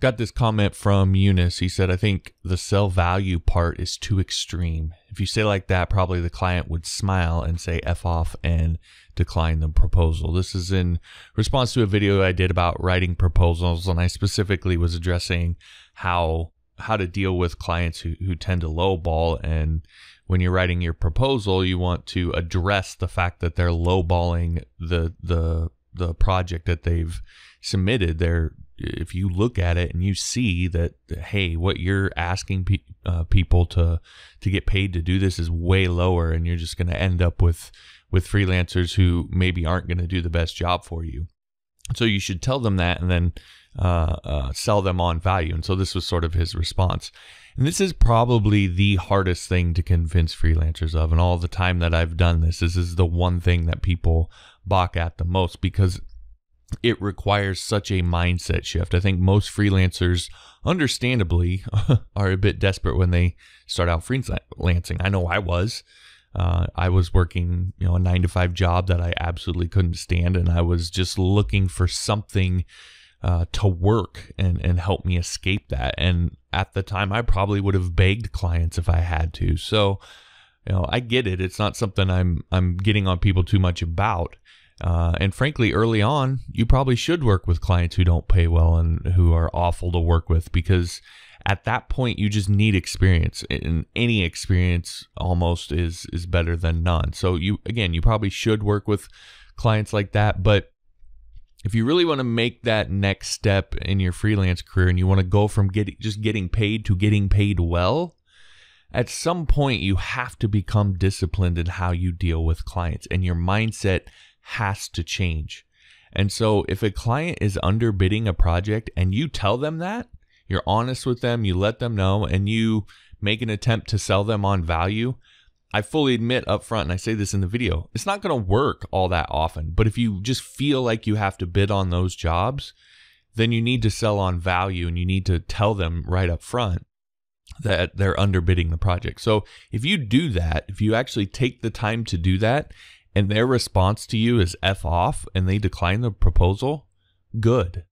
Got this comment from Eunice. He said, I think the sell value part is too extreme. If you say like that, probably the client would smile and say F off and decline the proposal. This is in response to a video I did about writing proposals, and I specifically was addressing how to deal with clients who tend to lowball. And when you're writing your proposal, you want to address the fact that they're lowballing the project that they've submitted. If you look at it and you see that, hey, what you're asking people to get paid to do this is way lower, and you're just going to end up with freelancers who maybe aren't going to do the best job for you. So you should tell them that and then sell them on value. And so this was sort of his response. And this is probably the hardest thing to convince freelancers of. And all the time that I've done this is the one thing that people balk at the most, because it requires such a mindset shift. I think most freelancers, understandably, are a bit desperate when they start out freelancing. I know I was. I was working, a 9-to-5 job that I absolutely couldn't stand, and I was just looking for something to work and help me escape that. And at the time, I probably would have begged clients if I had to. So, I get it. It's not something I'm getting on people too much about. And frankly, early on, you probably should work with clients who don't pay well and who are awful to work with, because at that point, you just need experience, and any experience almost is better than none. So you probably should work with clients like that. But if you really want to make that next step in your freelance career, and you want to go from getting paid to getting paid well, at some point you have to become disciplined in how you deal with clients, and your mindset has to change. And so if a client is underbidding a project and you tell them that, you're honest with them, you let them know, and you make an attempt to sell them on value, I fully admit up front, and I say this in the video, it's not going to work all that often. But if you just feel like you have to bid on those jobs, then you need to sell on value, and you need to tell them right up front that they're underbidding the project. So if you do that, if you actually take the time to do that, and their response to you is F off and they decline the proposal, good.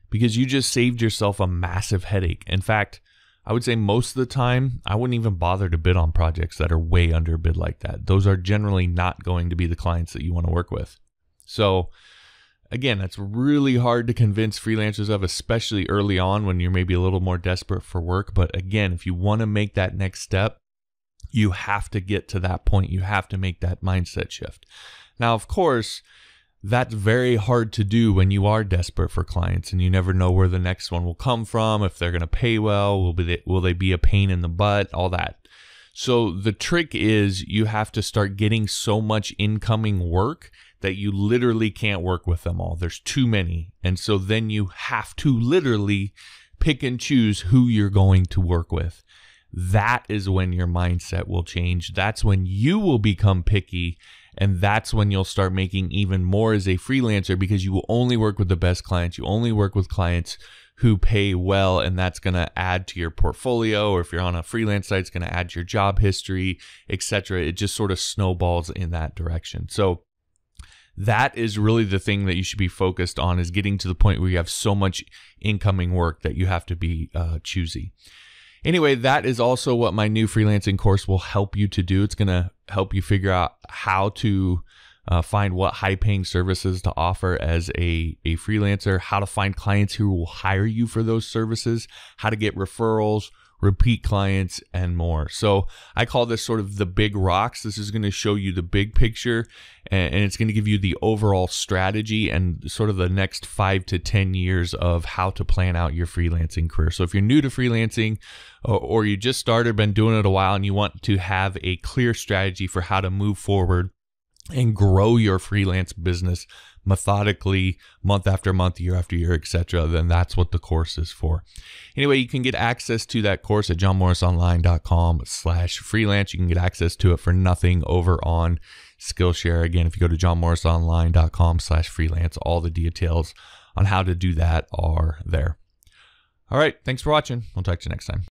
Because you just saved yourself a massive headache. In fact, I would say most of the time, I wouldn't even bother to bid on projects that are way underbid like that. Those are generally not going to be the clients that you want to work with. So again, that's really hard to convince freelancers of, especially early on when you're maybe a little more desperate for work. But again, if you want to make that next step, you have to get to that point. You have to make that mindset shift. Now, of course, that's very hard to do when you are desperate for clients and you never know where the next one will come from, if they're going to pay well, will they be a pain in the butt, all that. So the trick is you have to start getting so much incoming work that you literally can't work with them all. There's too many. And so then you have to literally pick and choose who you're going to work with. That is when your mindset will change. That's when you will become picky, and that's when you'll start making even more as a freelancer, because you will only work with the best clients. You only work with clients who pay well, and that's going to add to your portfolio, or if you're on a freelance site, it's going to add to your job history, etc. It just sort of snowballs in that direction. So that is really the thing that you should be focused on, is getting to the point where you have so much incoming work that you have to be choosy. Anyway, that is also what my new freelancing course will help you to do. It's going to help you figure out how to find what high-paying services to offer as a freelancer, how to find clients who will hire you for those services, how to get referrals, repeat clients, and more. So I call this sort of the big rocks. This is going to show you the big picture, and it's going to give you the overall strategy and sort of the next 5 to 10 years of how to plan out your freelancing career. So if you're new to freelancing, or you just started, been doing it a while, and you want to have a clear strategy for how to move forward and grow your freelance business methodically, month after month, year after year, etc., then that's what the course is for. Anyway, you can get access to that course at johnmorrisonline.com/freelance. You can get access to it for nothing over on Skillshare. Again, if you go to johnmorrisonline.com/freelance, all the details on how to do that are there. All right, thanks for watching. We'll talk to you next time.